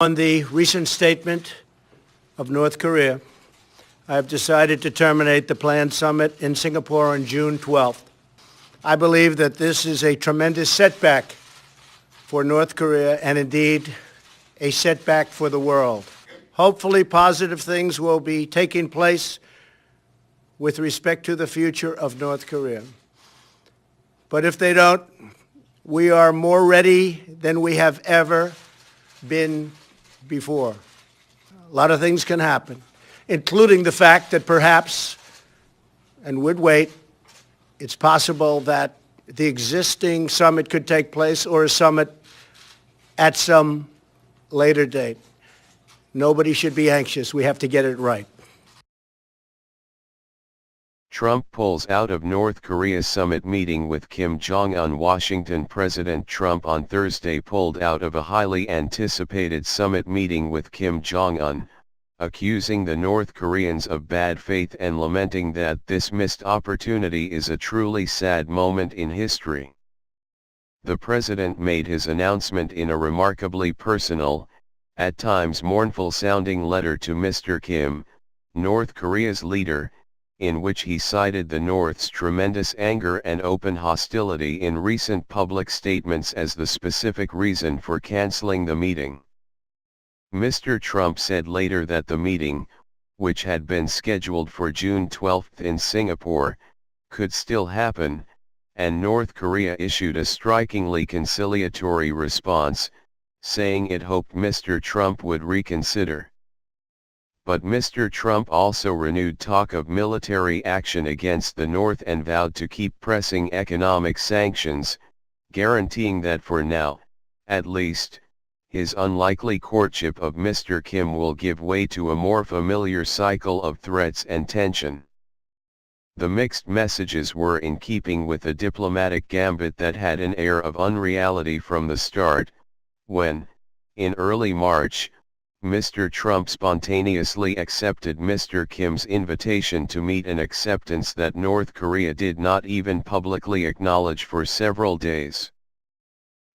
On the recent statement of North Korea, I have decided to terminate the planned summit in Singapore on June 12th. I believe that this is a tremendous setback for North Korea and indeed a setback for the world. Hopefully positive things will be taking place with respect to the future of North Korea. But if they don't, we are more ready than we have ever been before. A lot of things can happen, including the fact that perhaps, and would wait, it's possible that the existing summit could take place or a summit at some later date. Nobody should be anxious. We have to get it right. Trump pulls out of North Korea summit meeting with Kim Jong-un. Washington President Trump on Thursday pulled out of a highly anticipated summit meeting with Kim Jong-un, accusing the North Koreans of bad faith and lamenting that this missed opportunity is a truly sad moment in history. The president made his announcement in a remarkably personal, at times mournful-sounding letter to Mr. Kim, North Korea's leader, in which he cited the North's tremendous anger and open hostility in recent public statements as the specific reason for canceling the meeting. Mr. Trump said later that the meeting, which had been scheduled for June 12 in Singapore, could still happen, and North Korea issued a strikingly conciliatory response, saying it hoped Mr. Trump would reconsider. But Mr. Trump also renewed talk of military action against the North and vowed to keep pressing economic sanctions, guaranteeing that for now, at least, his unlikely courtship of Mr. Kim will give way to a more familiar cycle of threats and tension. The mixed messages were in keeping with a diplomatic gambit that had an air of unreality from the start, when, in early March, Mr. Trump spontaneously accepted Mr. Kim's invitation to meet, an acceptance that North Korea did not even publicly acknowledge for several days.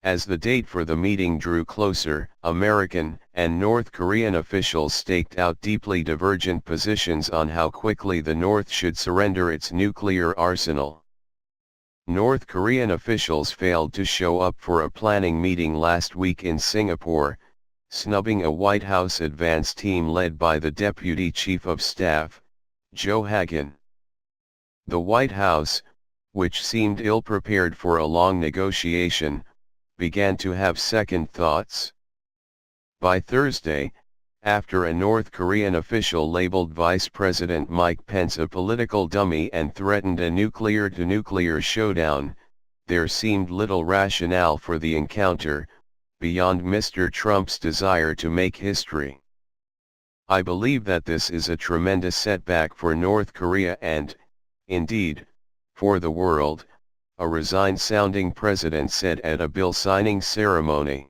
As the date for the meeting drew closer, American and North Korean officials staked out deeply divergent positions on how quickly the North should surrender its nuclear arsenal. North Korean officials failed to show up for a planning meeting last week in Singapore, snubbing a White House advance team led by the Deputy Chief of Staff, Joe Hagan. The White House, which seemed ill-prepared for a long negotiation, began to have second thoughts. By Thursday, after a North Korean official labeled Vice President Mike Pence a political dummy and threatened a nuclear-to-nuclear showdown, there seemed little rationale for the encounter, beyond Mr. Trump's desire to make history. I believe that this is a tremendous setback for North Korea and, indeed, for the world, a resigned-sounding president said at a bill signing ceremony.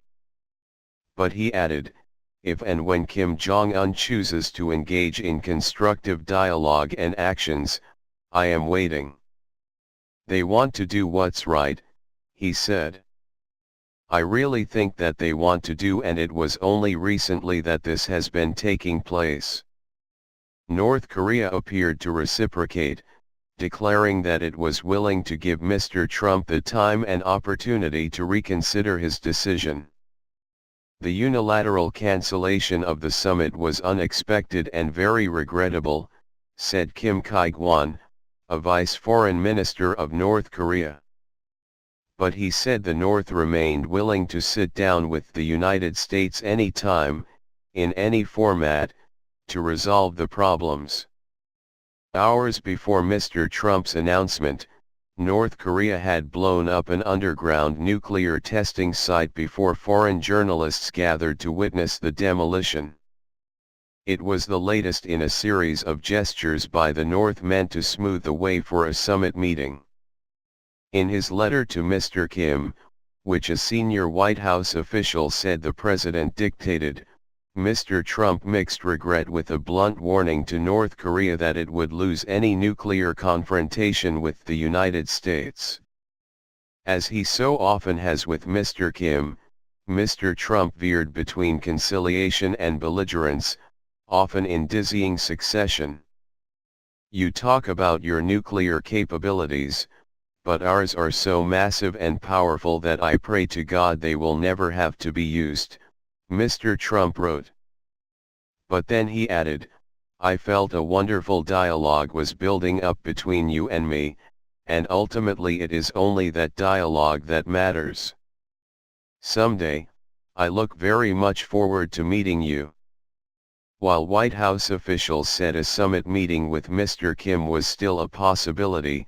But he added, if and when Kim Jong-un chooses to engage in constructive dialogue and actions, I am waiting. They want to do what's right, he said. I really think that they want to do, and it was only recently that this has been taking place. North Korea appeared to reciprocate, declaring that it was willing to give Mr. Trump the time and opportunity to reconsider his decision. The unilateral cancellation of the summit was unexpected and very regrettable, said Kim Ki-gwan, a vice foreign minister of North Korea. But he said the North remained willing to sit down with the United States any time, in any format, to resolve the problems. Hours before Mr. Trump's announcement, North Korea had blown up an underground nuclear testing site before foreign journalists gathered to witness the demolition. It was the latest in a series of gestures by the North meant to smooth the way for a summit meeting. In his letter to Mr. Kim, which a senior White House official said the president dictated, Mr. Trump mixed regret with a blunt warning to North Korea that it would lose any nuclear confrontation with the United States. As he so often has with Mr. Kim, Mr. Trump veered between conciliation and belligerence, often in dizzying succession. You talk about your nuclear capabilities, but ours are so massive and powerful that I pray to God they will never have to be used, Mr. Trump wrote. But then he added, I felt a wonderful dialogue was building up between you and me, and ultimately it is only that dialogue that matters. Someday, I look very much forward to meeting you. While White House officials said a summit meeting with Mr. Kim was still a possibility,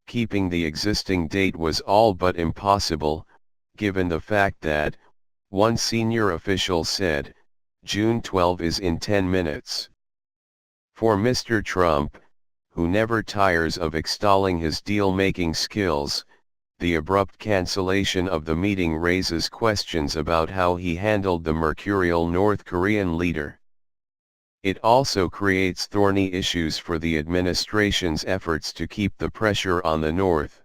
keeping the existing date was all but impossible, given the fact that, one senior official said, June 12 is in 10 minutes. For Mr. Trump, who never tires of extolling his deal-making skills, the abrupt cancellation of the meeting raises questions about how he handled the mercurial North Korean leader. It also creates thorny issues for the administration's efforts to keep the pressure on the North.